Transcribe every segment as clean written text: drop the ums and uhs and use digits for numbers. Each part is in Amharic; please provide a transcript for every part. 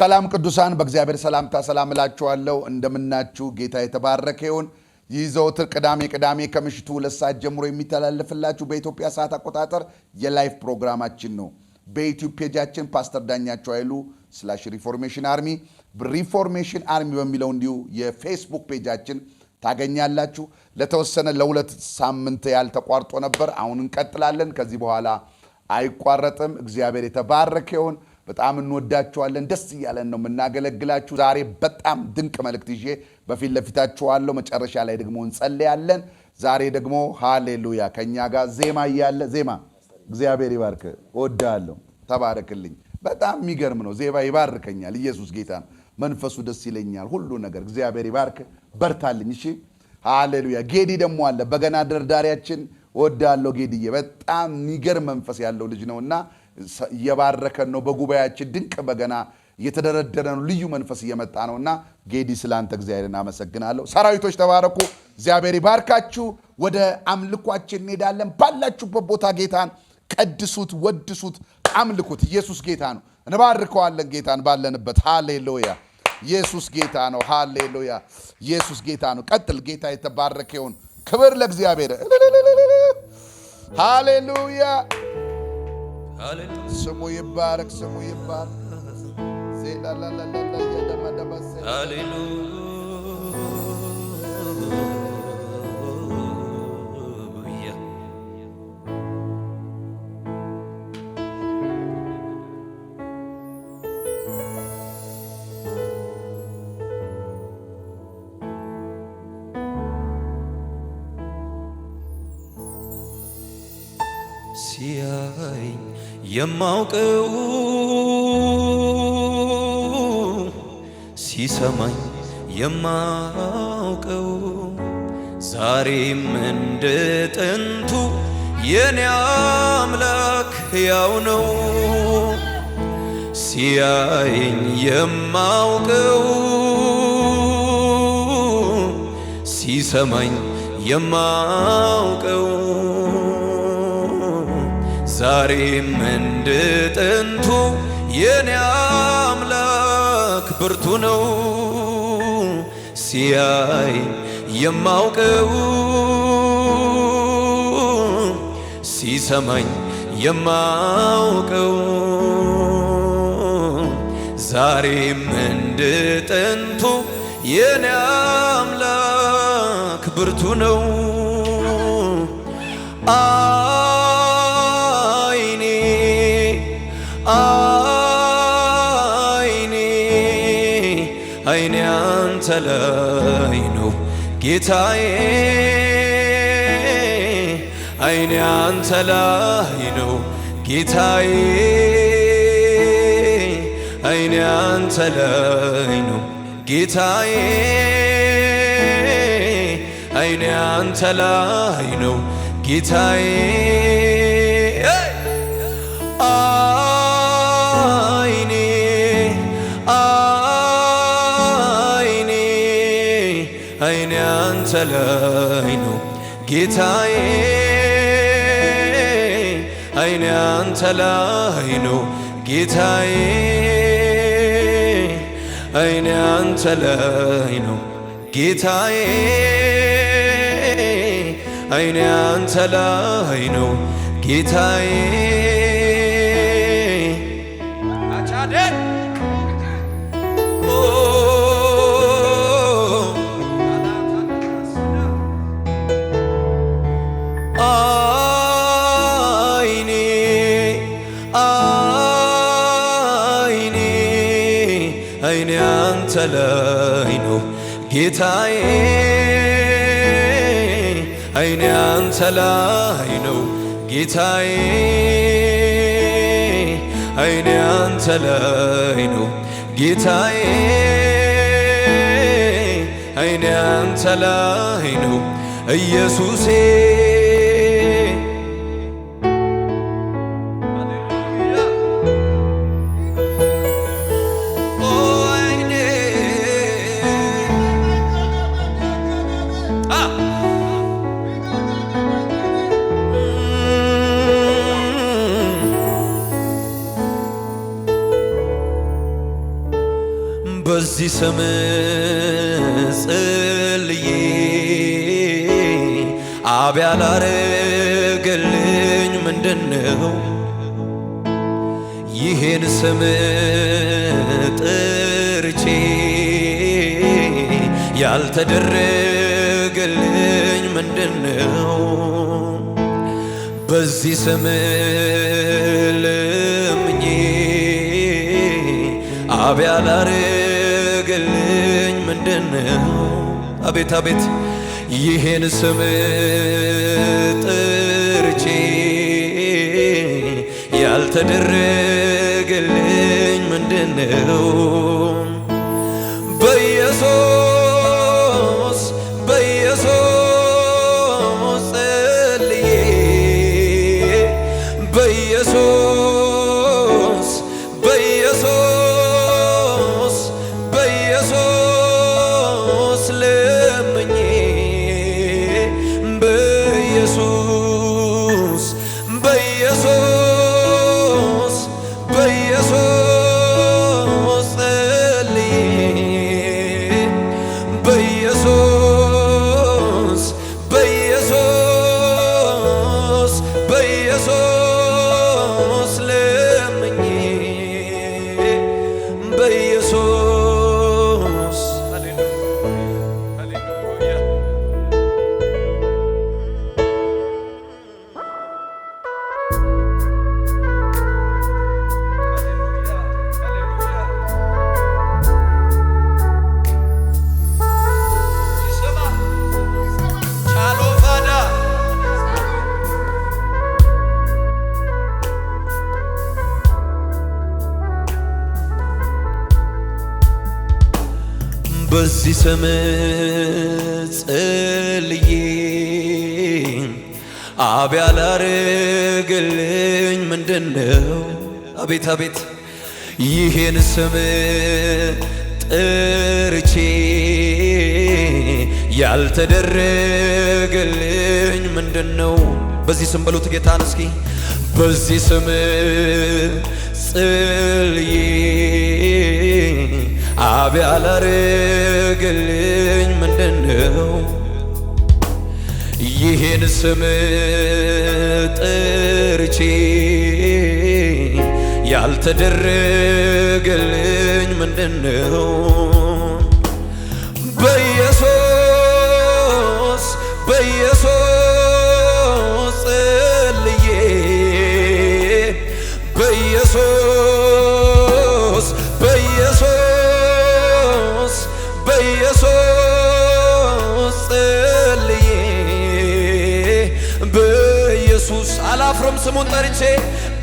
ሰላም ቅዱሳን በእግዚአብሔር ሰላምታ ሰላም እላችኋለሁ። እንደምናችሁ ጌታ የተባረከ ይሁን። ይህ ዘወትር ቅዳሜ ከምሽቱ 2 ሰዓት ጀምሮ የሚተላለፍላችሁ በኢትዮጵያ ሰዓት አቆጣጠር የላይፍ ፕሮግራማችን ነው። በዩቲዩብ ፔጃችን ፓስተር ዳኛቸው ኃይሉ /ሪፎርሜሽን አርሚ ሪፎርሜሽን አርሚ በሚለው እንዲሁ የፌስቡክ ፔጃችን ታገኛላችሁ። ለተወሰነ ለ2 ሳምንት ያልተቋርጦ ነበር። አሁን እንቀጥላለን። ከዚህ በኋላ አይቋረጥም። እግዚአብሔር የተባረከ ይሁን። በጣም እንወዳችኋለን። ደስ እያለን ነው የምናገለግላችሁ። ዛሬ በጣም ድንቅ መልእክት ይዤ በፊት ለፊታችኋለሁ። መጨረሻ ላይ ደግሞ እንጸልያለን። ዛሬ ደግሞ ሃሌሉያ ከኛ ጋር ዜማ እያለ ዜማ እግዚአብሔር ይባርክ። እወዳለሁ። ተባረክልኝ። በጣም የሚገርም ነው። ዜማ ይባርከኛል። ኢየሱስ ጌታ ነው። መንፈሱ ደስ ይለኛል። ሁሉ ነገር እግዚአብሔር ይባርክ። በርታልኝ። እሺ ሃሌሉያ። ጌዲ ደግሞ አለ በገና ደርዳሪያችን። እወዳለሁ ጌዲዬ። በጣም የሚገርም መንፈስ ያለው ልጅ ነውና እየባረከን ነው። በጉባኤያችን ድንቅ በገና እየተደረደረ ነው። ልዩ መንፈስ እየመጣ ነውና ጌዲ ስላንተ እግዚአብሔርን አመሰግናለሁ። ሰራዊቶች ተባረኩ። እግዚአብሔር ይባርካችሁ። ወደ አምልኳችን እንሄዳለን። ባላችሁበት ቦታ ጌታን ቀድሱት፣ ወድሱት፣ አምልኩት። ኢየሱስ ጌታ ነው። እንባርከዋለን ጌታን ባለንበት። ሃሌሉያ። ኢየሱስ ጌታ ነው። ሃሌሉያ። ኢየሱስ ጌታ ነው። ቀጥል። ጌታ የተባረከ ይሁን። ክብር ለእግዚአብሔር። ሃሌሉያ። ስሙ ይባረክ፣ ስሙ ይባረክ። ሲያየኝ የማውቀው ሲሰማኝ የማውቀው ዛሬም እንደ ጥንቱ የኔ አምላክ ሕያው ነው። ሲያየኝ የማውቀው ሲሰማኝ የማውቀው ዛሬም እንደ ጥንቱ የኔ አምላክ ብርቱ ነው። ሲያይ የማውቀው ሲሰማኝ የማውቀው ዛሬም እንደ ጥንቱ የኔ አምላክ ብርቱ ነው። አይኔ አንተ ላይ ነው ጌታዬ፣ አይኔ አንተ ላይ ነው ጌታዬ፣ አይኔ አንተ ላይ ነው ጌታዬ፣ አይኔ አንተ ላይ ነው ጌታዬ። አይኔ አንተ ላይ ነው ጌታዬ፣ አይኔ አንተ ላይ ነው ጌታዬ፣ አይኔ አንተ ላይ ነው ጌታዬ፣ አይኔ አንተ ላይ ነው ጌታዬ። አይኔ አንተ ላይ ነው ጌታዬ፣ አይኔ አንተ ላይ ነው ጌታዬ፣ አይኔ አንተ ላይ ነው ጌታዬ፣ አይኔ አንተ ላይ ነው ኢየሱሴ። በዚህ ስም ጸልዬ አብ ያላረገልኝ ምንድነው? ይሄን ስም ጠርቼ ያልተደረገልኝ ምንድነው? በዚህ ስም ለምኜ አብ ያላረገልኝ ምንድነው? አቤት አቤት ይሄን ስም ጠርቼ ያልተደረገልኝ ምንድነው? በኢየሱስ ጸልዬ በኢየሱስ ለምኜ በኢየሱስ በዚህ ስም ጸልዬ አብ ያላረገልኝ ምንድነው? አቤት አቤት ይሄን ስም ጠርቼ ያልተደረገልኝ ምንድነው? በዚህ ስም በሉት ጌታን እስኪ በዚህ ስም ጸልዬ አብ ያላረገልኝ ምንድነው? ይሄን ስም ጠርቼ ያልተደረገልኝ ምንድነው? በኢየሱስ ጸልዬ በኢየሱስ ጸልዬ በኢየሱስ አላፍርም ስሙን ጠርቼ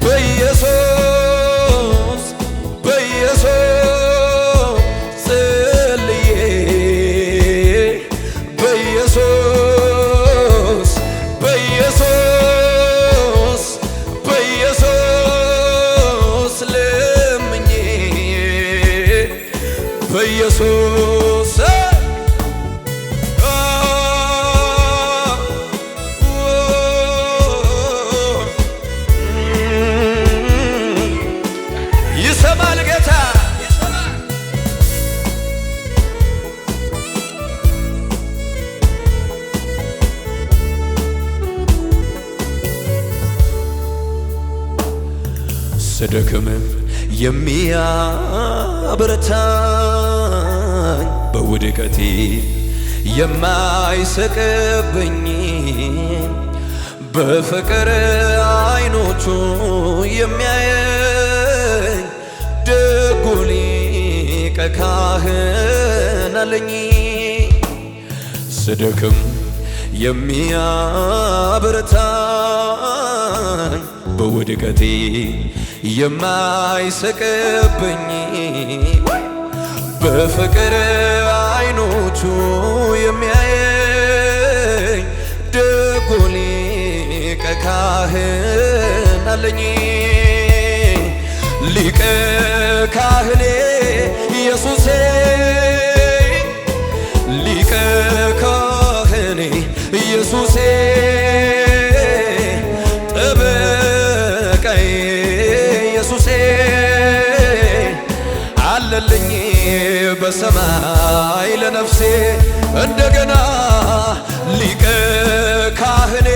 በኢየሱስ ጸልዬ በኢየሱስ ለምኜ በኢየሱስ ይሰማል ጌታ ስደክምም የሚያበረታኝ በውድቀቴ የማይስቅብኝ በፍቅር አይኖቹ የሚያየኝ ደጉ ሊቀ ካህን አለኝ። ስደክም የሚያበረታኝ በውድቀቴ የማይስቅብኝ በፍቅር አይኖቹ የሚያየኝ ደጉ ሊቀ ካህን አለኝ። ሊቀ ካህኔ ኢየሱሴ ሊቀ ካህኔ ኢየሱሴ ጠበቃዬ ኢየሱሴ አለልኝ በሰማይ ለነፍሴ እንደገና ሊቀ ካህኔ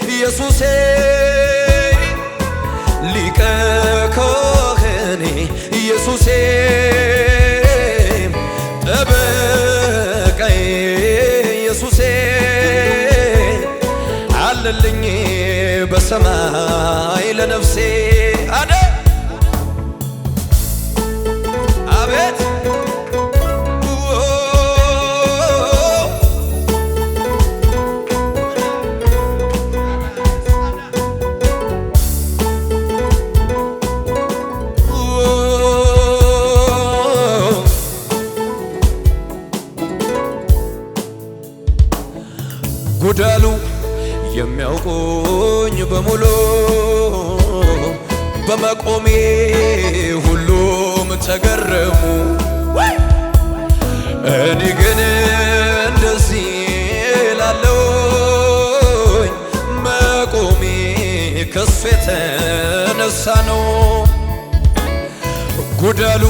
ኢየሱሴ ሊቀ ካህኔ ኢየሱሴ ጠበቃዬ ኢየሱሴ አለልኝ በሰማይ ለነፍሴ አደ አቤት ጉዳሉ የሚያውቁኝ በሙሉ በመቆሜ ሁሉም ተገረሙ። እኔ ግን እንደዚህ ላለውኝ መቆሜ ከሱ የተነሳ ነው። ጉዳሉ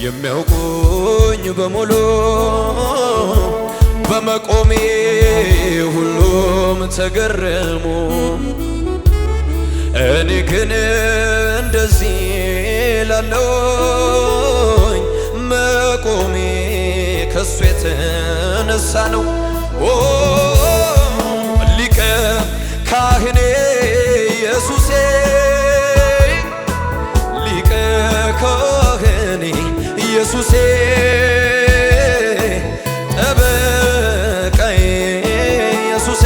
የሚያውቁኝ በሙሉ በመቆሜ ሁሉም ተገረሙ። እኔ ግን እንደዚህ ላለውኝ መቆሜ ከሱ የተነሳ ነው። ሊቀ ካህኔ ኢየሱሴ ሊቀ ካህኔ ኢየሱሴ ጠበቃዬ ኢየሱሴ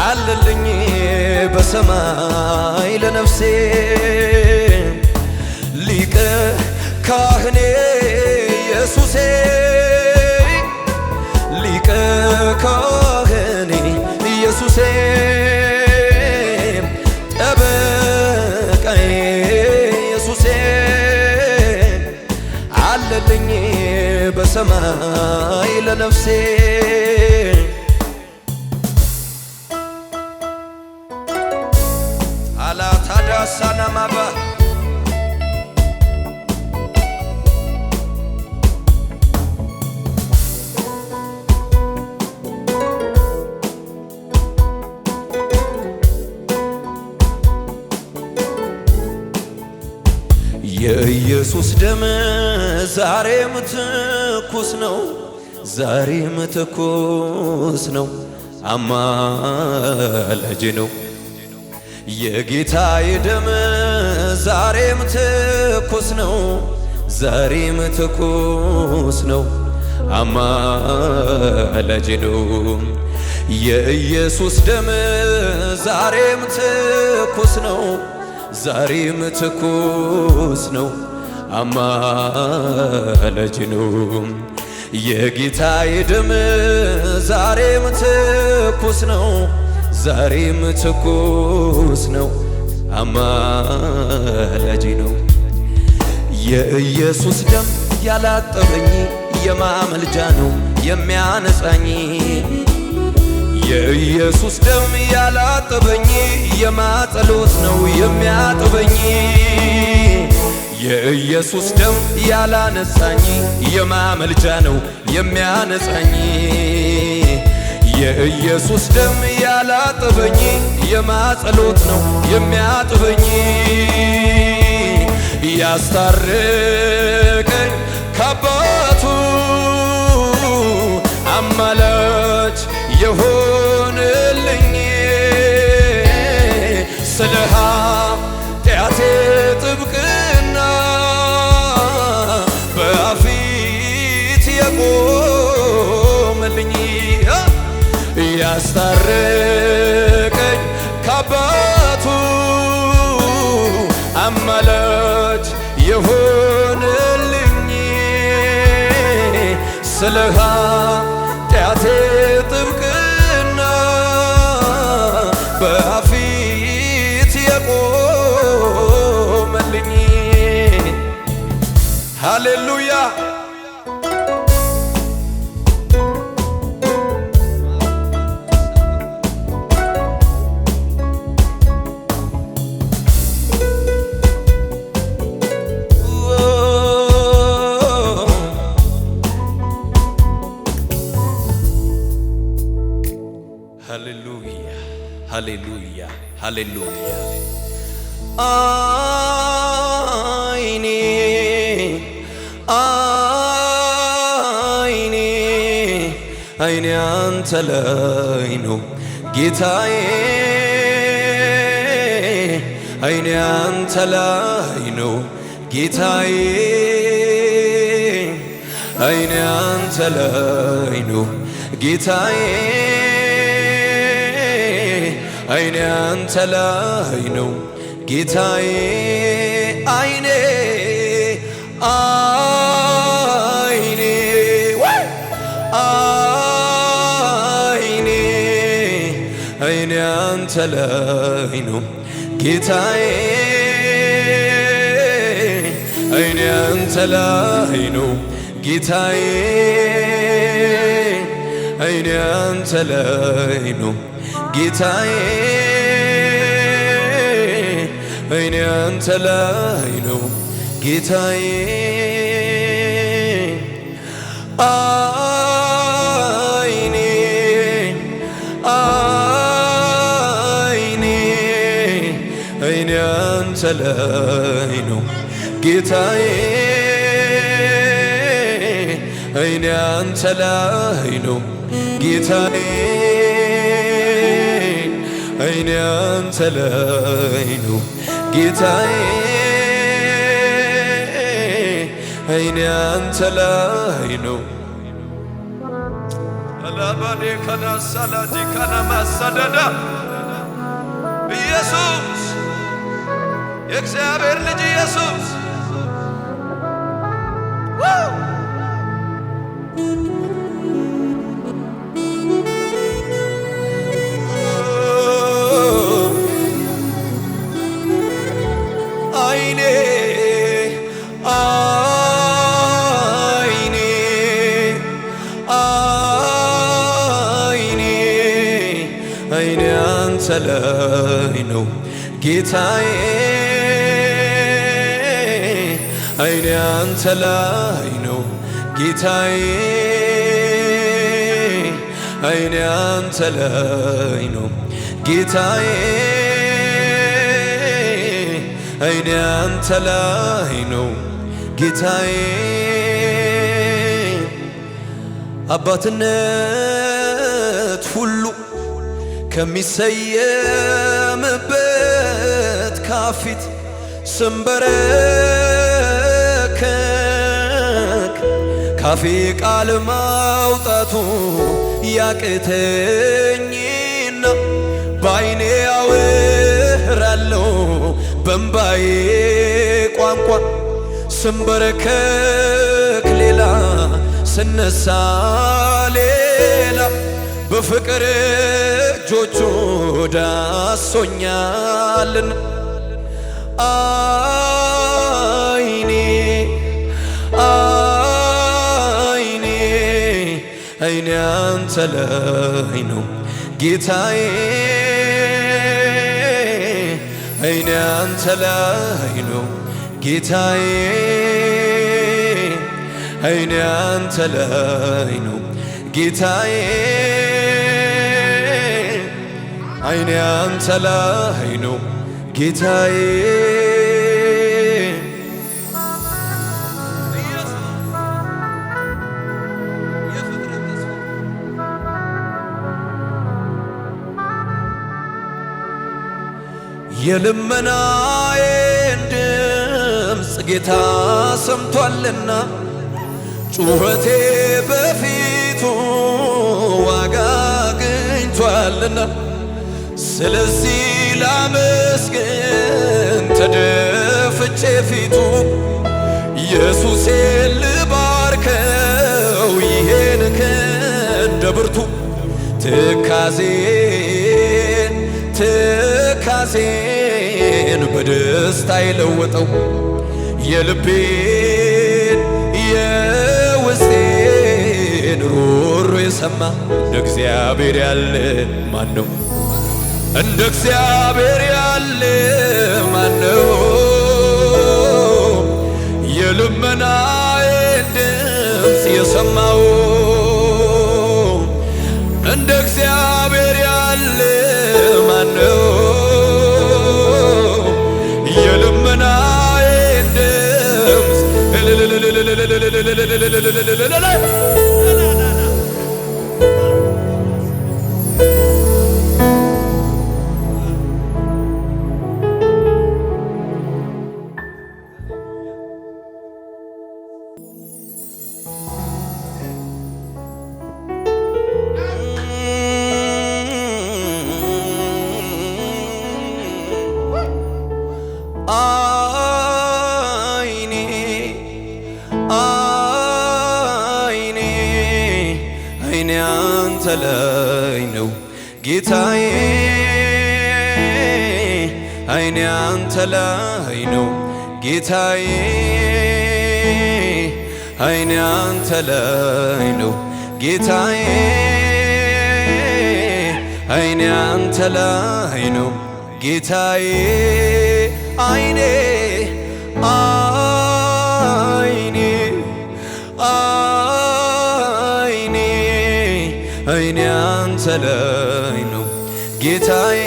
አለልኝ በሰማይ ለነፍሴ ሊቀ ካህኔ ኢየሱሴ ሊቀ ካህኔ ኢየሱሴ ጠበቃዬ ኢየሱሴ አለልኝ በሰማይ ለነፍሴ አላታዳሳናማባ የኢየሱስ ደም ዛሬም ትኩስ ነው፣ ዛሬም ትኩስ ነው፣ አማላጅ ነው። የጌታዬ ደም ዛሬም ትኩስ ነው፣ ዛሬም ትኩስ ነው፣ አማላጅ ነው። የኢየሱስ ደም ዛሬም ትኩስ ነው፣ ዛሬም ትኩስ ነው፣ አማላጅ ነው። የጌታዬ ደም ዛሬም ትኩስ ነው፣ ዛሬም ትኩስ ነው፣ አማላጅ ነው። የኢየሱስ ደም ያላጠበኝ የማመልጃ ነው የሚያነጻኝ። የኢየሱስ ደም ያላጠበኝ የማጸሎት ነው የሚያጥበኝ። የኢየሱስ ደም ያላነጻኝ የማመልጃ ነው የሚያነጻኝ። የኢየሱስ ደም ያላጠበኝ የማጸሎት ነው የሚያጥበኝ። ያስታረቀኝ ከአባቱ አማላጅ የሆነልኝ ስለ ኃጢአቴ ጥብቅና በፊት የቆመልኝ ያስታረቀኝ ከአባቱ አማላጅ የሆነልኝ ስለ ኃጢአቴ ጥብቅና በፊት የቆመልኝ። ሃሌሉያ ሃሌሉያ ሃሌሉያ። አይኔ አይኔ አይኔ አንተ ላይ ነው ጌታዬ፣ አይኔ አንተ ላይ ነው ጌታዬ፣ አይኔ አንተ ላይ ነው ጌታዬ፣ አይኔ አንተ ላይ ነው ጌታዬ፣ አይኔ አይኔ አይኔ አይኔ አንተ ላይ ነው ጌታዬ፣ አይኔ አንተ ላይ ነው ጌታዬ፣ አይኔ አንተ ላይ ነው ጌታዬ፣ አይኔ አንተ ላይ ነው ጌታዬ፣ አይኔ አይኔ አይኔ አንተ ላይ ነው ጌታዬ፣ አይኔ አንተ ላይ ነው ጌታዬ፣ አይኔ አንተ ላይ ነው ጌታዬ፣ አይኔ አንተ ላይ ነው። አላባዴ ከናሳላጂ ከናማሳዳዳ ኢየሱስ የእግዚአብሔር ልጅ ኢየሱስ አይኔ አይኔ አይኔ አይኔ አንተ ላይ ነው ጌታዬ፣ አይኔ አንተ ላይ ነው ጌታዬ፣ አይኔ አንተ ላይ ነው ጌታዬ፣ አይኔ አንተ ላይ ነው ጌታዬ። አባትነት ሁሉ ከሚሰየምበት ካፊት ስንበረከክ ካፌ ቃል ማውጣቱ ያቅተኝና በዓይኔ አወራለሁ በእምባዬ ቋንቋ ስንበረከክ ሌላ ስነሳ ሌላ በፍቅር እጆቹ ዳሶኛልና አይኔ አይኔ አይኔ አንተ ላይ ነው ጌታዬ፣ አይኔ አንተ ላይ ነው ጌታዬ፣ አይኔ አንተ ላይ ነው ጌታዬ፣ አይኔ አንተ ላይ ነው ጌታዬ። የልመናዬን ድምፅ ጌታ ሰምቷልና ጩኸቴ በፊቱ ዋጋ አግኝቷልና ስለዚህ ላመስግን ተደፍቼ ፊቱ ኢየሱሴን ልባርከው ይሄን ክንደ ብርቱ ትካዜን በደስታ ይለወጠው የልቤን የውስጤን ሮሮ የሰማ እንደ እግዚአብሔር ያለ ማን ነው? እንደ እግዚአብሔር ያለ ማን ነው? የልመናዬን ድምፅ የሰማው እንደ እግዚአብሔር ያለ ማን አይኔ አንተ ላይ ነው ጌታዬ አይኔ አንተ ላይ ነው ጌታዬ አይኔ አንተ ላይ ነው ጌታዬ አይኔ አንተ ላይ ነው ጌታዬ አይኔ አይኔ አንተ ላይ ነው ጌታዬ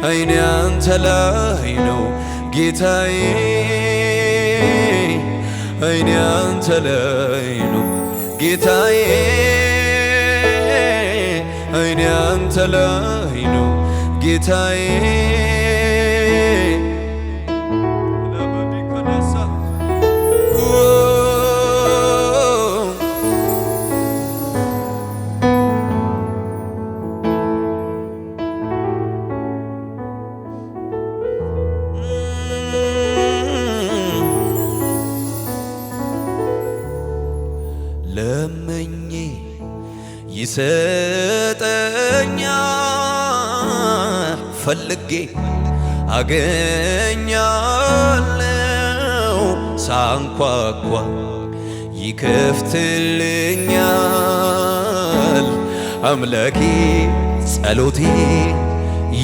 አይኔ አንተ ላይ ነው ጌታዬ አይኔ አንተ ላይ ነው ጌታዬ አይኔ አንተ ላይ ነው ጌታዬ ለምኜ ይሰጠኛል ፈልጌ አገኛለሁ ሳንኳኳ ይከፍትልኛል አምላኬ ጸሎቴ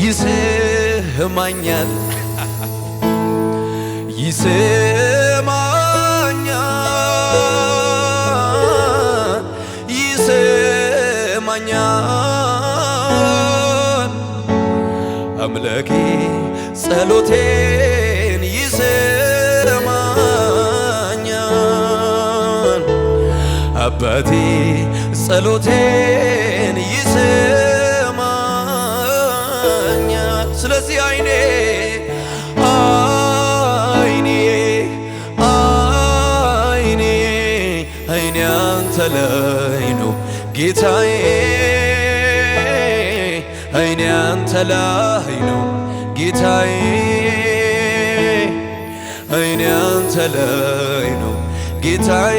ይሰማኛል አምላኬ ጸሎቴን ይሰማኛል አባቴ ጸሎቴን ይሰማኛል ስለዚህ አይኔ አንተ ላይ ነው ጌታዬ አይኔ አንተ ላይ ነው ጌታዬ አይኔ አንተ ላይ ነው ጌታዬ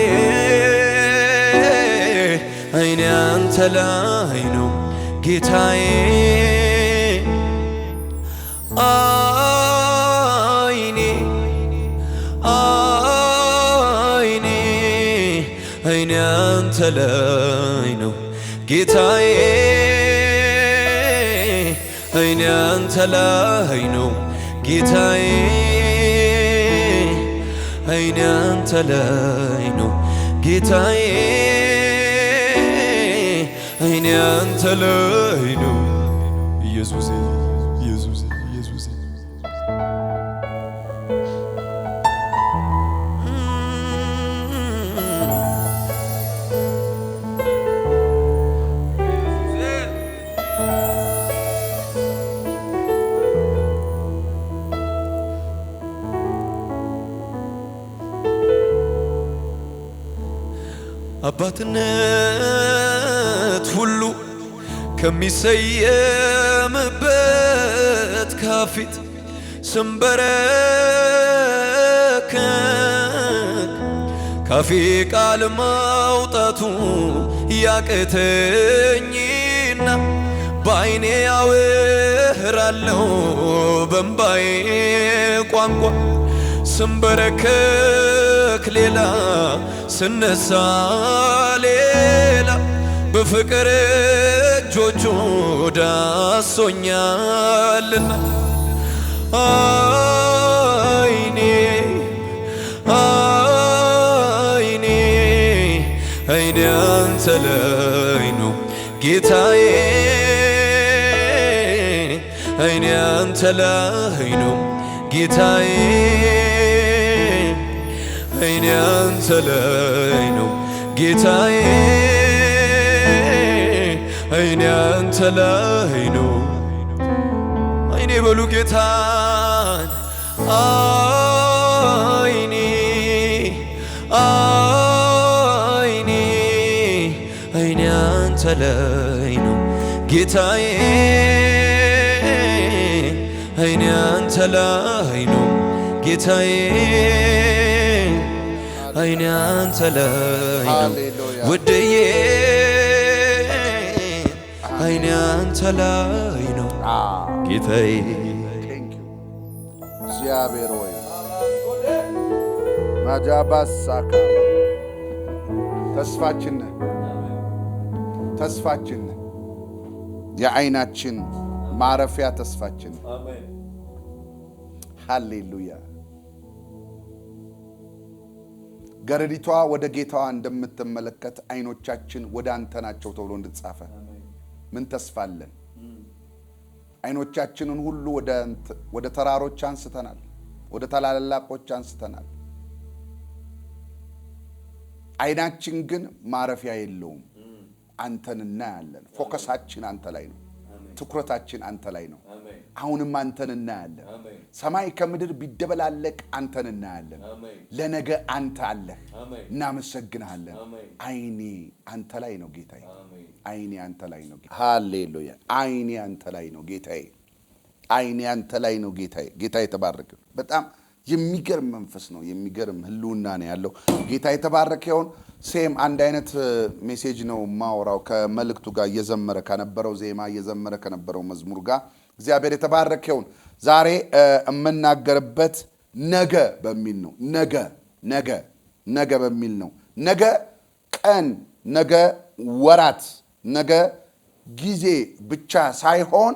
አይኔ አንተ ላይ ነው ጌታዬ አይኔ አንተ ላይ ነው ጌታዬ አይኔ አንተ ላይ ነው ጌታዬ አይኔ አንተ ላይ ነው ጌታዬ አይኔ አንተ ላይ ነው ኢየሱስ ኢየሱስ ኢየሱስ አባትነት ሁሉ ከሚሰየምበት ካፊት ስንበረከክ ካፌ ቃል ማውጣቱ ያቅተኝና በአይኔ ያወራለሁ በእምባዬ ቋንቋ ስንበረከክ ሌላ ስነሳ ሌላ በፍቅር እጆቹ ዳሶኛልና አይኔ አንተ ላይ ነው ጌታዬ አይኔ አንተ ላይ ነው ጌታዬ አይኔ አንተ ላይ ነው ጌታዬ አይኔ አንተ ላይ ነው አይኔ በሉ ጌታን አይኔ አይኔ አንተ ላይ ነው ጌታዬ አይኔ አንተ ላይ ነው ጌታዬ አይኔ አንተ ላይ ነው ውድዬ አይኔ አንተ ላይ ነው ጌታዬ እግዚአብሔር ሆይ ማጃባሳካ ተስፋችን የዓይናችን ማረፊያ ተስፋችን ሃሌሉያ ገረዲቷ ወደ ጌታዋ እንደምትመለከት አይኖቻችን ወደ አንተ ናቸው ተብሎ እንደተጻፈ ምን ተስፋለን አይኖቻችንን ሁሉ ወደ ተራሮች አንስተናል ወደ ታላላቆች አንስተናል አይናችን ግን ማረፊያ የለውም አንተን እናያለን ፎከሳችን አንተ ላይ ነው ትኩረታችን አንተ ላይ ነው አሁንም አንተን እናያለን ሰማይ ከምድር ቢደበላለቅ አንተን እናያለን ለነገ አንተ አለህ እናመሰግንሃለን አይኔ አንተ ላይ ነው ጌታዬ አይኔ አንተ ላይ ነው ሃሌሉያ አይኔ አንተ ላይ ነው ጌታዬ አይኔ አንተ ላይ ነው ጌታዬ ጌታ የተባረከ በጣም የሚገርም መንፈስ ነው የሚገርም ህልውና ነው ያለው ጌታ የተባረከ ይሁን ሴም አንድ አይነት ሜሴጅ ነው ማወራው ከመልእክቱ ጋር እየዘመረ ከነበረው ዜማ እየዘመረ ከነበረው መዝሙር ጋር እግዚአብሔር የተባረከ ይሁን ዛሬ እምናገርበት ነገ በሚል ነው ነገ በሚል ነው ነገ ቀን ነገ ወራት ነገ ጊዜ ብቻ ሳይሆን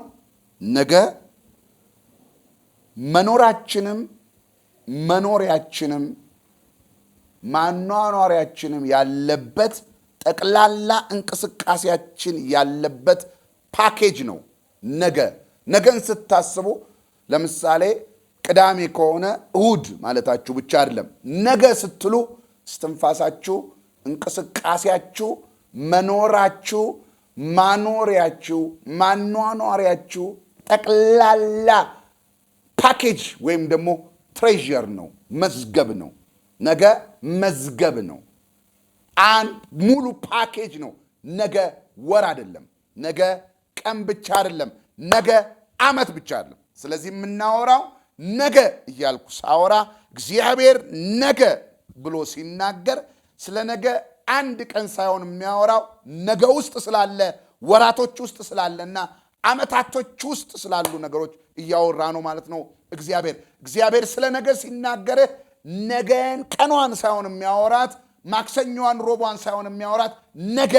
ነገ መኖሪያችንም ማኗኗሪያችንም ያለበት ጠቅላላ እንቅስቃሴያችን ያለበት ፓኬጅ ነው ነገን ስታስቡ ለምሳሌ ቅዳሜ ከሆነ እሁድ ማለታችሁ ብቻ አይደለም ነገ ስትሉ እስትንፋሳችሁ እንቅስቃሴያችሁ መኖራችሁ ማኖሪያችሁ ማኗኗሪያችሁ ጠቅላላ ፓኬጅ ወይም ደግሞ ትሬዠር ነው መዝገብ ነው ነገ መዝገብ ነው አንድ ሙሉ ፓኬጅ ነው ነገ ወር አይደለም ነገ ቀን ብቻ አይደለም ነገ አመት ብቻ አይደለም ስለዚህ የምናወራው ነገ እያልኩ ሳወራ እግዚአብሔር ነገ ብሎ ሲናገር ስለ ነገ አንድ ቀን ሳይሆን የሚያወራው ነገ ውስጥ ስላለ ወራቶች ውስጥ ስላለና አመታቶች ውስጥ ስላሉ ነገሮች እያወራ ነው ማለት ነው እግዚአብሔር ስለ ነገ ሲናገር ነገን ቀኗን ሳይሆን የሚያወራት ማክሰኞዋን ሮቧን ሳይሆን የሚያወራት ነገ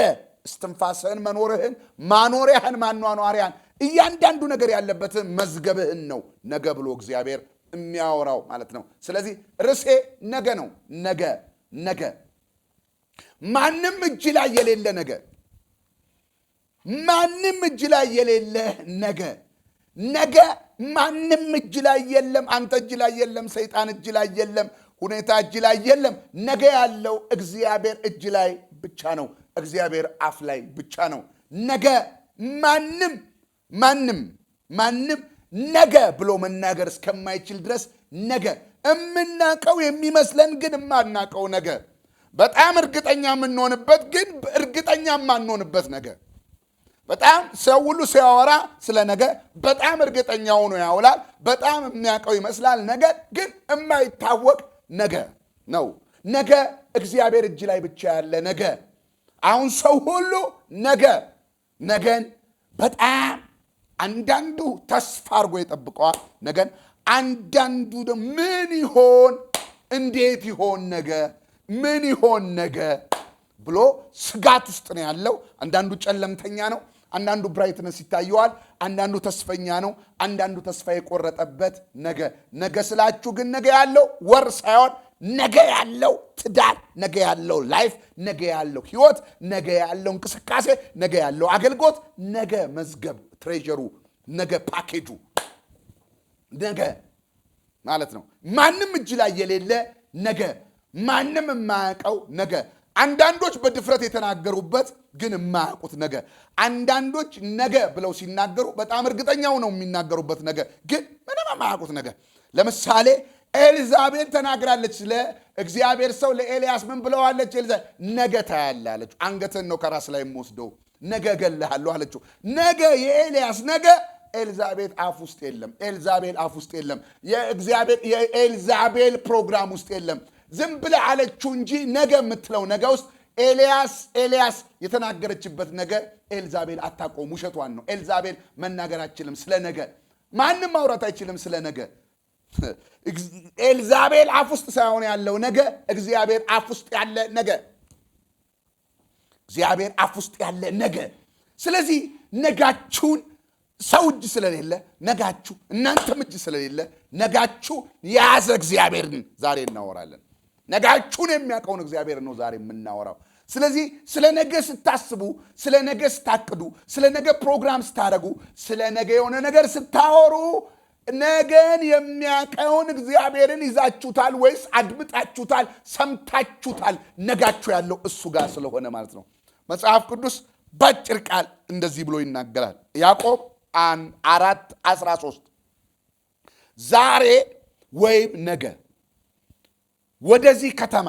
እስትንፋስህን መኖርህን ማኖሪያህን ማኗኗሪያን እያንዳንዱ ነገር ያለበትን መዝገብህን ነው ነገ ብሎ እግዚአብሔር የሚያወራው ማለት ነው ስለዚህ ርዕሴ ነገ ነው ነገ ማንም እጅ ላይ የሌለ ማንም እጅ ላይ የሌለ ነገ ማንም እጅ ላይ የለም አንተ እጅ ላይ የለም ሰይጣን እጅ ላይ የለም ሁኔታ እጅ ላይ የለም ነገ ያለው እግዚአብሔር እጅ ላይ ብቻ ነው እግዚአብሔር አፍ ላይ ብቻ ነው ነገ ማንም ነገ ብሎ መናገር እስከማይችል ድረስ ነገ እምናቀው የሚመስለን ግን የማናቀው ነገ በጣም እርግጠኛ የምንሆንበት ግን እርግጠኛ የማንሆንበት ነገ በጣም ሰው ሁሉ ሲያወራ ስለ ነገ በጣም እርግጠኛ ሆኖ ያውላል በጣም የሚያውቀው ይመስላል ነገር ግን የማይታወቅ ነገ ነው ነገ እግዚአብሔር እጅ ላይ ብቻ ያለ ነገ አሁን ሰው ሁሉ ነገን በጣም አንዳንዱ ተስፋ አድርጎ ይጠብቀዋል ነገን አንዳንዱ ምን ይሆን እንዴት ይሆን ነገ ምን ይሆን ነገ ብሎ ስጋት ውስጥ ነው ያለው አንዳንዱ ጨለምተኛ ነው አንዳንዱ ብራይትነስ ይታየዋል አንዳንዱ ተስፈኛ ነው አንዳንዱ ተስፋ የቆረጠበት ነገ ስላችሁ ግን ነገ ያለው ወር ሳይሆን ነገ ያለው ትዳር ነገ ያለው ላይፍ ነገ ያለው ህይወት ነገ ያለው እንቅስቃሴ ነገ ያለው አገልግሎት ነገ መዝገብ ትሬዠሩ ነገ ፓኬጁ ነገ ማለት ነው ማንም እጅ ላይ የሌለ ነገ ማንም የማያውቀው ነገ። አንዳንዶች በድፍረት የተናገሩበት ግን የማያውቁት ነገ። አንዳንዶች ነገ ብለው ሲናገሩ በጣም እርግጠኛው ነው የሚናገሩበት ነገ፣ ግን ምንም የማያውቁት ነገ። ለምሳሌ ኤልዛቤል ተናግራለች። ለእግዚአብሔር ሰው ለኤልያስ ምን ብለዋለች? ነገ ታያለህ አለችው። አንገትህን ነው ከራስ ላይ የምወስደው፣ ነገ እገልሃለሁ አለችው። ነገ የኤልያስ ነገ ኤልዛቤል አፍ ውስጥ የለም። ኤልዛቤል አፍ ውስጥ የለም። የኤልዛቤል ፕሮግራም ውስጥ የለም። ዝም ብለህ አለችው እንጂ ነገ የምትለው ነገ ውስጥ ኤልያስ የተናገረችበት ነገ ኤልዛቤል አታውቀውም። ውሸቷን ነው። ኤልዛቤል መናገር አትችልም ስለ ነገ። ማንም ማውራት አይችልም ስለ ነገ። ኤልዛቤል አፍ ውስጥ ሳይሆን ያለው ነገ እግዚአብሔር አፍ ውስጥ ያለ ነገ። እግዚአብሔር አፍ ውስጥ ያለ ነገ። ስለዚህ ነጋችሁን ሰው እጅ ስለሌለ ነጋችሁ እናንተም እጅ ስለሌለ ነጋችሁ የያዘ እግዚአብሔርን ዛሬ እናወራለን። ነጋችሁን የሚያውቀውን እግዚአብሔር ነው ዛሬ የምናወራው። ስለዚህ ስለ ነገ ስታስቡ፣ ስለ ነገ ስታቅዱ፣ ስለ ነገ ፕሮግራም ስታደርጉ፣ ስለ ነገ የሆነ ነገር ስታወሩ ነገን የሚያውቀውን እግዚአብሔርን ይዛችሁታል ወይስ አድምጣችሁታል? ሰምታችሁታል? ነጋችሁ ያለው እሱ ጋር ስለሆነ ማለት ነው። መጽሐፍ ቅዱስ በአጭር ቃል እንደዚህ ብሎ ይናገራል። ያዕቆብ 4:13 ዛሬ ወይም ነገ ወደዚህ ከተማ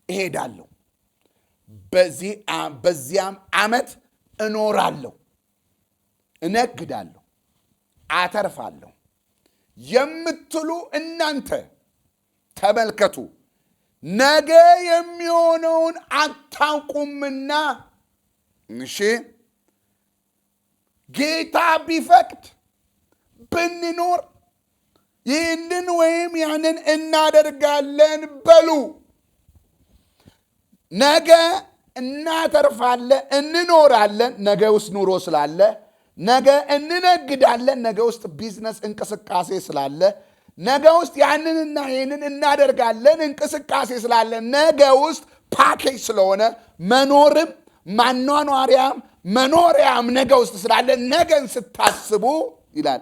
እሄዳለሁ፣ በዚያም ዓመት እኖራለሁ፣ እነግዳለሁ፣ አተርፋለሁ የምትሉ እናንተ ተመልከቱ፣ ነገ የሚሆነውን አታውቁምና። እሺ ጌታ ቢፈቅድ ብንኖር ይህንን ወይም ያንን እናደርጋለን በሉ። ነገ እናተርፋለን፣ እንኖራለን፣ ነገ ውስጥ ኑሮ ስላለ። ነገ እንነግዳለን፣ ነገ ውስጥ ቢዝነስ እንቅስቃሴ ስላለ። ነገ ውስጥ ያንንና ይህንን እናደርጋለን እንቅስቃሴ ስላለ። ነገ ውስጥ ፓኬጅ ስለሆነ መኖርም ማኗኗሪያም መኖሪያም ነገ ውስጥ ስላለ ነገን ስታስቡ ይላል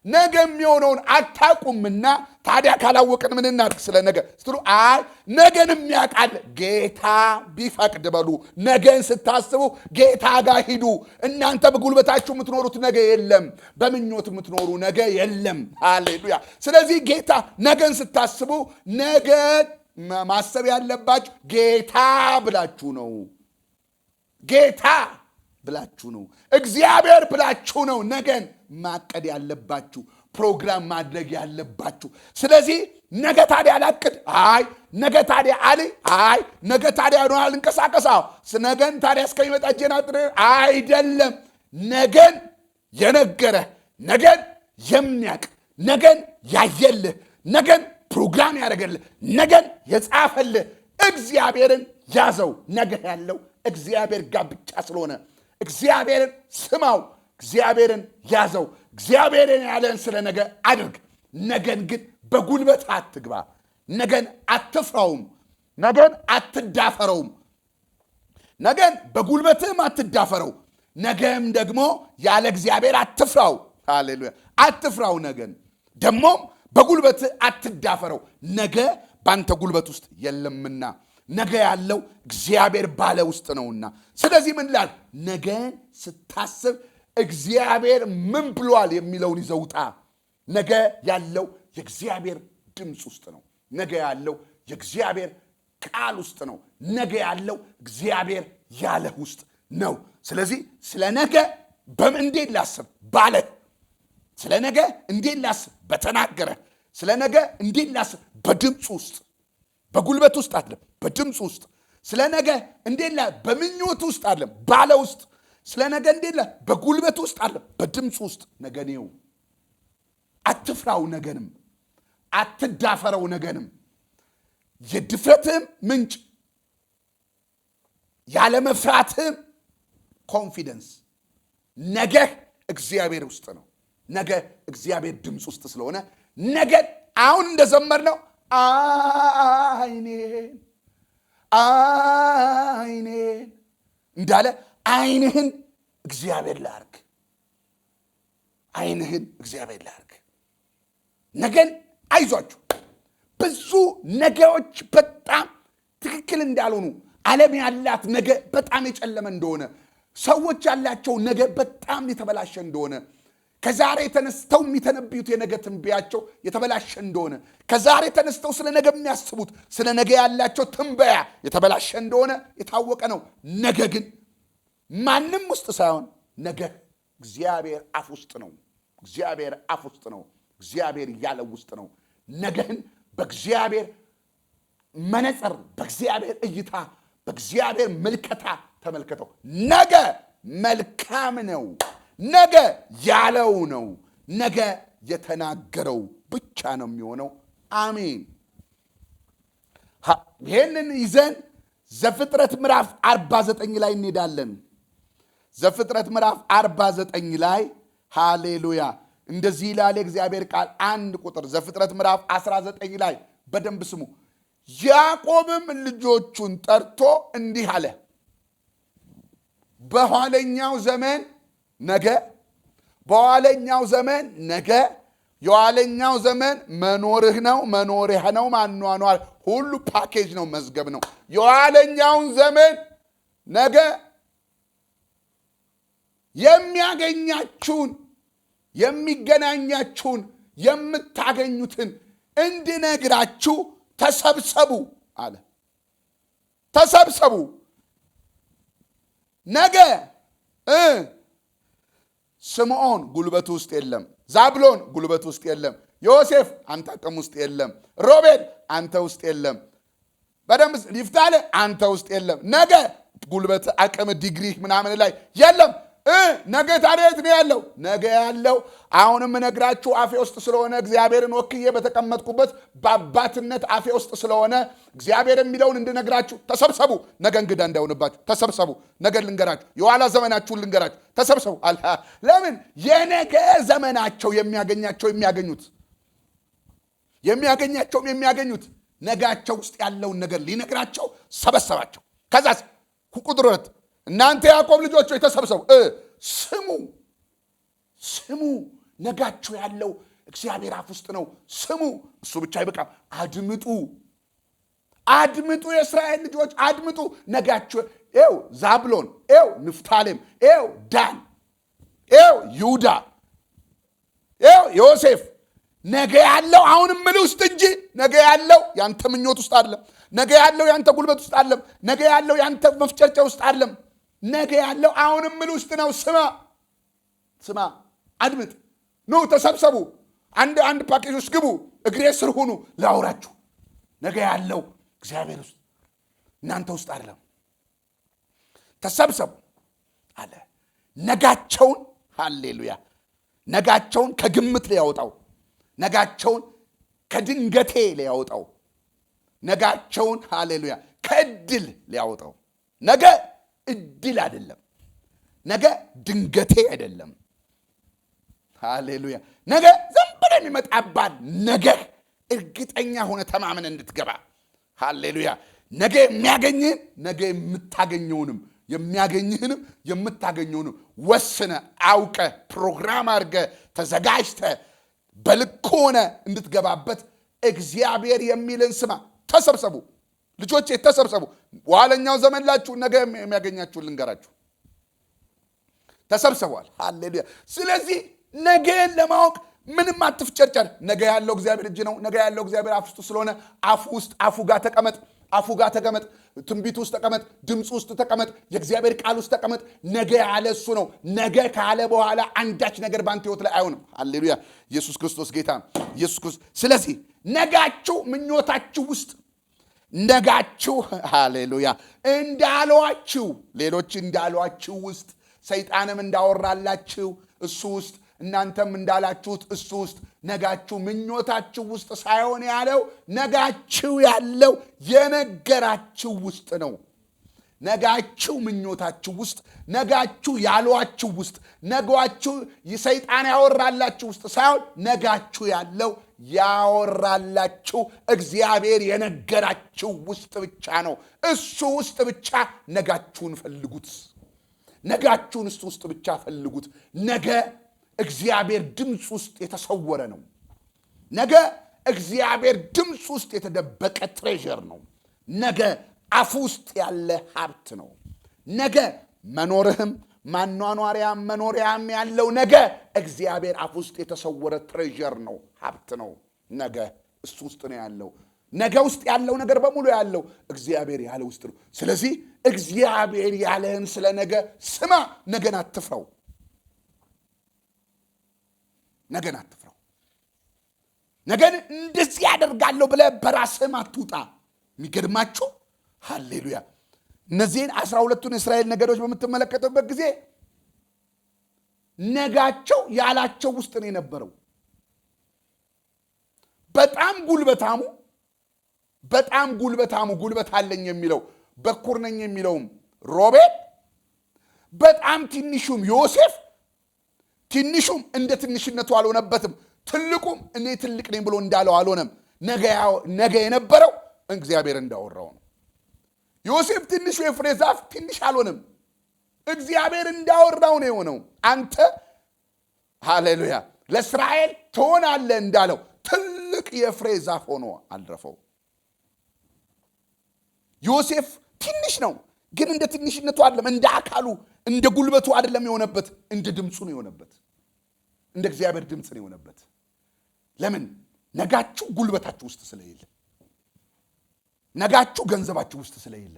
ነገ የሚሆነውን አታውቁምና ታዲያ ካላወቅን ምን እናድርግ? ስለ ነገ ስትሉ ነገን የሚያውቃል ጌታ ቢፈቅድ በሉ። ነገን ስታስቡ ጌታ ጋር ሂዱ። እናንተ በጉልበታችሁ የምትኖሩት ነገ የለም። በምኞት የምትኖሩ ነገ የለም። ሃሌሉያ። ስለዚህ ጌታ ነገን ስታስቡ ነገ ማሰብ ያለባችሁ ጌታ ብላችሁ ነው። ጌታ ብላችሁ ነው። እግዚአብሔር ብላችሁ ነው ነገን ማቀድ ያለባችሁ፣ ፕሮግራም ማድረግ ያለባችሁ። ስለዚህ ነገ ታዲያ ላቅድ፣ ነገ ታዲያ ነገ ታዲያ ነው አልንቀሳቀስ፣ ነገን ታዲያ እስከሚመጣ ጀናጥር አይደለም። ነገን የነገረ ነገን የሚያቅ ነገን ያየልህ ነገን ፕሮግራም ያደረገልህ ነገን የጻፈልህ እግዚአብሔርን ያዘው። ነገ ያለው እግዚአብሔር ጋር ብቻ ስለሆነ እግዚአብሔርን ስማው፣ እግዚአብሔርን ያዘው። እግዚአብሔርን ያለን ስለ ነገ አድርግ። ነገን ግን በጉልበት አትግባ። ነገን አትፍራውም። ነገን አትዳፈረውም። ነገን በጉልበትም አትዳፈረው። ነገም ደግሞ ያለ እግዚአብሔር አትፍራው። ሃሌሉያ። አትፍራው። ነገን ደግሞም በጉልበት አትዳፈረው። ነገ ባንተ ጉልበት ውስጥ የለምና ነገ ያለው እግዚአብሔር ባለ ውስጥ ነውና። ስለዚህ ምን ላል ነገን ስታስብ እግዚአብሔር ምን ብሏል የሚለውን ይዘውጣ። ነገ ያለው የእግዚአብሔር ድምፅ ውስጥ ነው። ነገ ያለው የእግዚአብሔር ቃል ውስጥ ነው። ነገ ያለው እግዚአብሔር ያለህ ውስጥ ነው። ስለዚህ ስለ ነገ እንዴት ላስብ ባለ፣ ስለ ነገ እንዴት ላስብ በተናገረ፣ ስለ ነገ እንዴት ላስብ በድምፅ ውስጥ፣ በጉልበት ውስጥ አይደለም፣ በድምፅ ውስጥ። ስለ ነገ እንዴት በምኞት ውስጥ አይደለም፣ ባለ ውስጥ። ስለ ነገ እንዴት በጉልበት ውስጥ አይደለም፣ በድምፅ ውስጥ። ነገኔው አትፍራው፣ ነገንም አትዳፈረው። ነገንም የድፍረትህም ምንጭ ያለመፍራትህም ኮንፊደንስ ነገ እግዚአብሔር ውስጥ ነው። ነገ እግዚአብሔር ድምፅ ውስጥ ስለሆነ ነገን አሁን እንደዘመርነው አይኔን እንዳለ አይንህን እግዚአብሔር ላርግ፣ አይንህን እግዚአብሔር ላርግ። ነገን አይዟችሁ። ብዙ ነገዎች በጣም ትክክል እንዳልሆኑ፣ ዓለም ያላት ነገ በጣም የጨለመ እንደሆነ፣ ሰዎች ያላቸው ነገ በጣም የተበላሸ እንደሆነ፣ ከዛሬ ተነስተው የሚተነብዩት የነገ ትንበያቸው የተበላሸ እንደሆነ፣ ከዛሬ ተነስተው ስለ ነገ የሚያስቡት ስለ ነገ ያላቸው ትንበያ የተበላሸ እንደሆነ የታወቀ ነው። ነገ ግን ማንም ውስጥ ሳይሆን ነገ እግዚአብሔር አፍ ውስጥ ነው። እግዚአብሔር አፍ ውስጥ ነው። እግዚአብሔር ያለው ውስጥ ነው። ነገህን በእግዚአብሔር መነጽር፣ በእግዚአብሔር እይታ፣ በእግዚአብሔር ምልከታ ተመልከተው። ነገ መልካም ነው። ነገ ያለው ነው። ነገ የተናገረው ብቻ ነው የሚሆነው። አሜን። ይህንን ይዘን ዘፍጥረት ምዕራፍ 49 ላይ እንሄዳለን። ዘፍጥረት ምዕራፍ 49 ላይ ሃሌሉያ እንደዚህ ይላል የእግዚአብሔር ቃል አንድ ቁጥር ዘፍጥረት ምዕራፍ 19 ላይ በደንብ ስሙ። ያዕቆብም ልጆቹን ጠርቶ እንዲህ አለ፣ በኋለኛው ዘመን ነገ፣ በኋለኛው ዘመን ነገ፣ የኋለኛው ዘመን መኖርህ ነው፣ መኖሪያ ነው፣ ማኗኗር ሁሉ ፓኬጅ ነው፣ መዝገብ ነው። የኋለኛውን ዘመን ነገ የሚያገኛችሁን፣ የሚገናኛችሁን፣ የምታገኙትን እንድነግራችሁ ተሰብሰቡ አለ። ተሰብሰቡ። ነገ ስምዖን ጉልበት ውስጥ የለም፣ ዛብሎን ጉልበት ውስጥ የለም፣ ዮሴፍ አንተ አቅም ውስጥ የለም፣ ሮቤል አንተ ውስጥ የለም፣ በደንብ ይፍታለ አንተ ውስጥ የለም። ነገ ጉልበት አቅም ዲግሪ ምናምን ላይ የለም። ነገ ታዲያ የት ነው ያለው? ነገ ያለው አሁንም እነግራችሁ አፌ ውስጥ ስለሆነ እግዚአብሔርን ወክዬ በተቀመጥኩበት በአባትነት አፌ ውስጥ ስለሆነ እግዚአብሔር የሚለውን እንድነግራችሁ ተሰብሰቡ። ነገ እንግዳ እንዳይሆንባችሁ ተሰብሰቡ። ነገ ልንገራችሁ፣ የኋላ ዘመናችሁን ልንገራችሁ ተሰብሰቡ። ለምን? የነገ ዘመናቸው የሚያገኙት ነጋቸው ውስጥ ያለውን ነገር ሊነግራቸው ሰበሰባቸው። ከዛስ ቁጥር 2 እናንተ ያዕቆብ ልጆች ሆይ ተሰብሰቡ፣ ስሙ። ነጋችሁ ያለው እግዚአብሔር አፍ ውስጥ ነው። ስሙ። እሱ ብቻ አይበቃም፣ አድምጡ። የእስራኤል ልጆች አድምጡ። ነጋችሁ ኤው ዛብሎን፣ ኤው ንፍታሌም፣ ኤው ዳን፣ ኤው ይሁዳ፣ ኤው ዮሴፍ። ነገ ያለው አሁንም ምን ውስጥ እንጂ ነገ ያለው ያንተ ምኞት ውስጥ አይደለም። ነገ ያለው ያንተ ጉልበት ውስጥ አይደለም። ነገ ያለው ያንተ መፍጨርጨ ውስጥ አይደለም። ነገ ያለው አሁንም ምን ውስጥ ነው? ስማ፣ አድምጥ። ኑ ተሰብሰቡ፣ አንድ ፓኬጅ ውስጥ ግቡ፣ እግሬ ስር ሁኑ፣ ላውራችሁ። ነገ ያለው እግዚአብሔር ውስጥ እናንተ ውስጥ አይደለም። ተሰብሰቡ አለ። ነጋቸውን ሃሌሉያ፣ ነጋቸውን ከግምት ሊያወጣው፣ ነጋቸውን ከድንገቴ ሊያወጣው፣ ነጋቸውን ሃሌሉያ ከእድል ሊያወጣው። ነገ እድል አይደለም። ነገ ድንገቴ አይደለም። ሃሌሉያ ነገ ዝም ብሎ የሚመጣባት ነገ እርግጠኛ ሆነ ተማመን እንድትገባ። ሃሌሉያ ነገ የሚያገኝህን ነገ የምታገኘውንም የሚያገኝህንም የምታገኘውንም ወስነ አውቀ ፕሮግራም አድርገ ተዘጋጅተ በልክ ሆነ እንድትገባበት እግዚአብሔር የሚልን ስማ። ተሰብሰቡ ልጆቼ ተሰብሰቡ። በኋለኛው ዘመን ላችሁ ነገ የሚያገኛችሁን ልንገራችሁ። ተሰብሰቧል። ሃሌሉያ። ስለዚህ ነገን ለማወቅ ምንም አትፍጨርጨር። ነገ ያለው እግዚአብሔር እጅ ነው። ነገ ያለው እግዚአብሔር አፍ ውስጥ ስለሆነ አፉ ጋር ተቀመጥ። ትንቢት ውስጥ ተቀመጥ። ድምፅ ውስጥ ተቀመጥ። የእግዚአብሔር ቃል ውስጥ ተቀመጥ። ነገ ያለ እሱ ነው። ነገ ካለ በኋላ አንዳች ነገር በአንተ ህይወት ላይ አይሆንም። ሃሌሉያ ኢየሱስ ክርስቶስ ጌታ ነው። ኢየሱስ ክርስቶስ። ስለዚህ ነጋችሁ ምኞታችሁ ውስጥ ነጋችሁ ሃሌሉያ እንዳሏችሁ ሌሎች እንዳሏችሁ ውስጥ ሰይጣንም እንዳወራላችሁ እሱ ውስጥ እናንተም እንዳላችሁት እሱ ውስጥ ነጋችሁ ምኞታችሁ ውስጥ ሳይሆን ያለው ነጋችሁ ያለው የነገራችሁ ውስጥ ነው። ነጋችሁ ምኞታችሁ ውስጥ፣ ነጋችሁ ያሏችሁ ውስጥ፣ ነጋችሁ ሰይጣን ያወራላችሁ ውስጥ ሳይሆን ነጋችሁ ያለው ያወራላችሁ እግዚአብሔር የነገራችሁ ውስጥ ብቻ ነው። እሱ ውስጥ ብቻ ነጋችሁን ፈልጉት። ነጋችሁን እሱ ውስጥ ብቻ ፈልጉት። ነገ እግዚአብሔር ድምፅ ውስጥ የተሰወረ ነው። ነገ እግዚአብሔር ድምፅ ውስጥ የተደበቀ ትሬዠር ነው። ነገ አፍ ውስጥ ያለ ሀብት ነው። ነገ መኖርህም ማኗኗሪያም መኖሪያም ያለው ነገ እግዚአብሔር አፍ ውስጥ የተሰወረ ትሬዠር ነው፣ ሀብት ነው። ነገ እሱ ውስጥ ነው ያለው። ነገ ውስጥ ያለው ነገር በሙሉ ያለው እግዚአብሔር ያለ ውስጥ ነው። ስለዚህ እግዚአብሔር ያለህን ስለ ነገ ስማ። ነገን አትፍራው። ነገን አትፍራው። ነገን እንደዚህ ያደርጋለሁ ብለህ በራስህም አትውጣ። የሚገርማችሁ ሃሌሉያ፣ እነዚህን 12ቱን የእስራኤል ነገዶች በምትመለከቱበት ጊዜ ነጋቸው ያላቸው ውስጥ ነው የነበረው። በጣም ጉልበታሙ ጉልበት አለኝ የሚለው በኩር ነኝ የሚለውም ሮቤል፣ በጣም ትንሹም ዮሴፍ፣ ትንሹም እንደ ትንሽነቱ አልሆነበትም፣ ትልቁም እኔ ትልቅ ነኝ ብሎ እንዳለው አልሆነም። ነገ የነበረው እግዚአብሔር እንዳወራው ነው። ዮሴፍ ትንሹ የፍሬ ዛፍ ትንሽ አልሆነም፣ እግዚአብሔር እንዳወራው ነው የሆነው። አንተ ሃሌሉያ ለእስራኤል ትሆናለህ እንዳለው ትልቅ የፍሬ ዛፍ ሆኖ አልረፈው። ዮሴፍ ትንሽ ነው፣ ግን እንደ ትንሽነቱ አይደለም፣ እንደ አካሉ እንደ ጉልበቱ አይደለም የሆነበት፣ እንደ ድምፁ ነው የሆነበት፣ እንደ እግዚአብሔር ድምፅ ነው የሆነበት። ለምን? ነጋችሁ ጉልበታችሁ ውስጥ ስለሌለ፣ ነጋችሁ ገንዘባችሁ ውስጥ ስለሌለ፣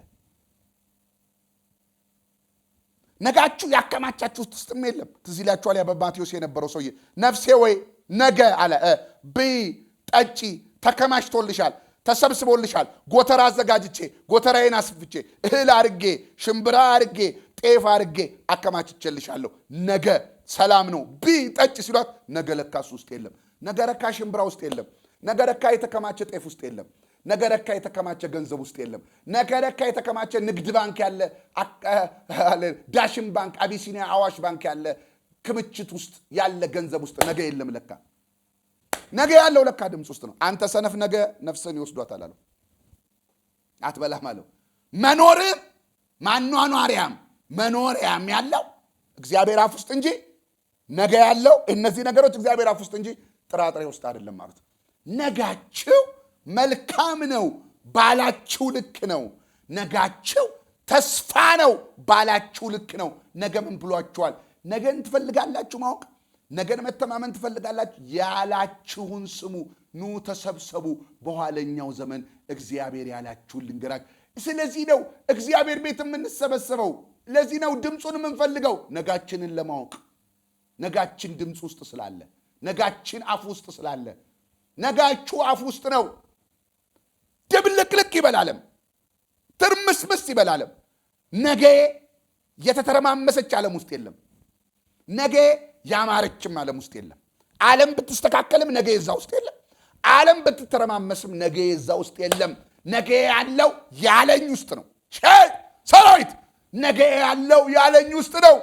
ነጋችሁ ያከማቻችሁ ውስጥም የለም። ትዝ ይላችኋል ያ በማቴዎስ የነበረው ሰውዬ ነፍሴ ወይ ነገ አለ ብይ ጠጪ፣ ተከማችቶልሻል፣ ተሰብስቦልሻል። ጎተራ አዘጋጅቼ ጎተራዬን አስፍቼ እህል አርጌ ሽምብራ አርጌ ጤፍ አርጌ አከማችቼልሻለሁ። ነገ ሰላም ነው ብይ ጠጪ ሲሏት ነገ ለካስ ውስጥ የለም። ነገ ረካ ሽምብራ ውስጥ የለም። ነገ ረካ የተከማቸ ጤፍ ውስጥ የለም። ነገ ረካ የተከማቸ ገንዘብ ውስጥ የለም። ነገ ረካ የተከማቸ ንግድ ባንክ ያለ ዳሽን ባንክ፣ አቢሲኒያ፣ አዋሽ ባንክ ያለ ክምችት ውስጥ ያለ ገንዘብ ውስጥ ነገ የለም። ለካ ነገ ያለው ለካ ድምፅ ውስጥ ነው። አንተ ሰነፍ ነገ ነፍስን ይወስዷታል አለው። አትበላም አለው። መኖርም መኖሪያም ያለው እግዚአብሔር አፍ ውስጥ እንጂ ነገ ያለው እነዚህ ነገሮች እግዚአብሔር አፍ ውስጥ እንጂ ጥራጥሬ ውስጥ አይደለም ማለት ነው። ነጋችሁ መልካም ነው ባላችሁ ልክ ነው። ነጋችሁ ተስፋ ነው ባላችሁ ልክ ነው። ነገ ምን ብሏችኋል? ነገን ትፈልጋላችሁ ማወቅ? ነገን መተማመን ትፈልጋላችሁ? ያላችሁን ስሙ። ኑ ተሰብሰቡ፣ በኋለኛው ዘመን እግዚአብሔር ያላችሁን ልንገራችሁ። ስለዚህ ነው እግዚአብሔር ቤት የምንሰበሰበው። ለዚህ ነው ድምፁን የምንፈልገው፣ ነጋችንን ለማወቅ። ነጋችን ድምፅ ውስጥ ስላለ፣ ነጋችን አፍ ውስጥ ስላለ። ነጋችሁ አፍ ውስጥ ነው። ድብልቅልቅ ይበላለም፣ ትርምስምስ ይበላለም። ነገ የተተረማመሰች ዓለም ውስጥ የለም። ነገ ያማረችም ዓለም ውስጥ የለም። ዓለም ብትስተካከልም ነገ የዛ ውስጥ የለም። ዓለም ብትተረማመስም ነገ የዛ ውስጥ የለም። ነገ ያለው ያለኝ ውስጥ ነው። ሰራዊት ነገ ያለው ያለኝ ውስጥ ነው።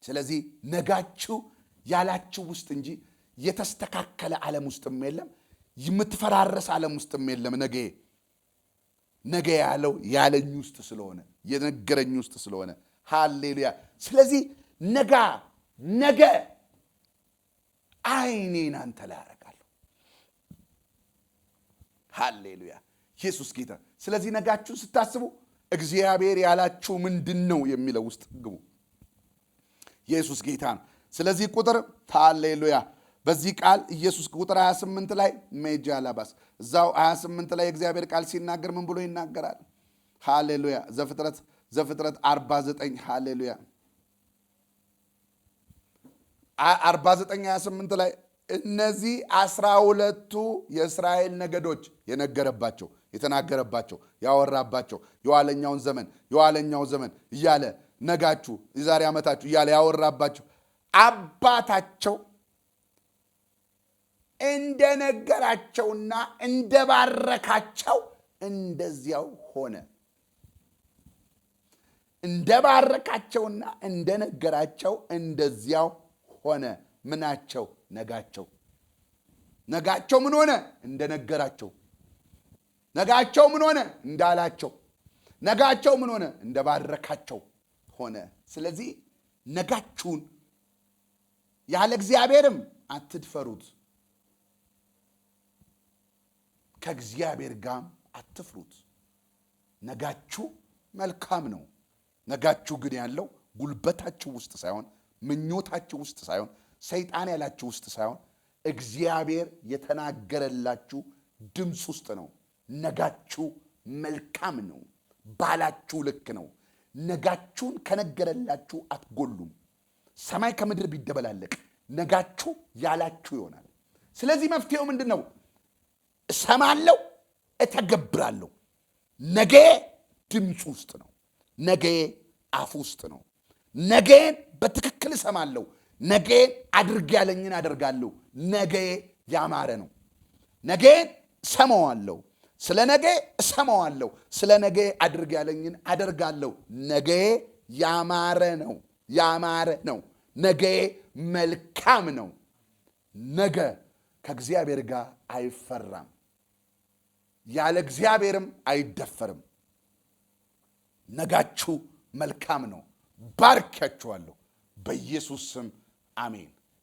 ስለዚህ ነጋችሁ ያላችሁ ውስጥ እንጂ የተስተካከለ ዓለም ውስጥም የለም፣ የምትፈራረስ ዓለም ውስጥም የለም። ነገ ያለው ያለኝ ውስጥ ስለሆነ፣ የነገረኝ ውስጥ ስለሆነ፣ ሃሌሉያ። ስለዚህ ነገ አይኔን አንተ ላይ አደርጋለሁ። ሃሌሉያ፣ ኢየሱስ ጌታ። ስለዚህ ነጋችሁን ስታስቡ እግዚአብሔር ያላችሁ ምንድን ነው የሚለው ውስጥ ግቡ። ኢየሱስ ጌታ ነው። ስለዚህ ቁጥር ሃሌሉያ፣ በዚህ ቃል ኢየሱስ ቁጥር 28 ላይ ሜጃ ላባስ እዛው 28 ላይ እግዚአብሔር ቃል ሲናገር ምን ብሎ ይናገራል? ሃሌሉያ። ዘፍጥረት 49 ሃሌሉያ 49:28 ላይ እነዚህ 12ቱ የእስራኤል ነገዶች የነገረባቸው፣ የተናገረባቸው፣ ያወራባቸው የኋለኛው ዘመን እያለ ነጋችሁ የዛሬ ዓመታችሁ እያለ ያወራባቸው አባታቸው እንደነገራቸውና እንደባረካቸው እንደዚያው ሆነ። እንደባረካቸውና እንደነገራቸው እንደዚያው ሆነ። ምናቸው? ነጋቸው ምን ሆነ? እንደነገራቸው። ነጋቸው ምን ሆነ? እንዳላቸው። ነጋቸው ምን ሆነ? እንደባረካቸው ሆነ። ስለዚህ ነጋችሁን ያለ እግዚአብሔርም አትድፈሩት፣ ከእግዚአብሔር ጋር አትፍሩት። ነጋችሁ መልካም ነው። ነጋችሁ ግን ያለው ጉልበታችሁ ውስጥ ሳይሆን፣ ምኞታችሁ ውስጥ ሳይሆን፣ ሰይጣን ያላችሁ ውስጥ ሳይሆን፣ እግዚአብሔር የተናገረላችሁ ድምፅ ውስጥ ነው። ነጋችሁ መልካም ነው ባላችሁ ልክ ነው። ነጋችሁን ከነገረላችሁ አትጎሉም። ሰማይ ከምድር ቢደበላለቅ ነጋችሁ ያላችሁ ይሆናል። ስለዚህ መፍትሄው ምንድን ነው? እሰማለሁ፣ እተገብራለሁ። ነገ ድምፅ ውስጥ ነው። ነገ አፍ ውስጥ ነው። ነገን በትክክል እሰማለሁ። ነገን አድርግ ያለኝን አደርጋለሁ። ነገ ያማረ ነው። ነገን እሰማዋለሁ። ስለ ነገ እሰማዋለሁ። ስለ ነገ አድርግ ያለኝን አደርጋለሁ። ነገ ያማረ ነው። ያማረ ነው። ነገ መልካም ነው። ነገ ከእግዚአብሔር ጋር አይፈራም፣ ያለ እግዚአብሔርም አይደፈርም። ነጋችሁ መልካም ነው። ባርካችኋለሁ በኢየሱስ ስም አሜን።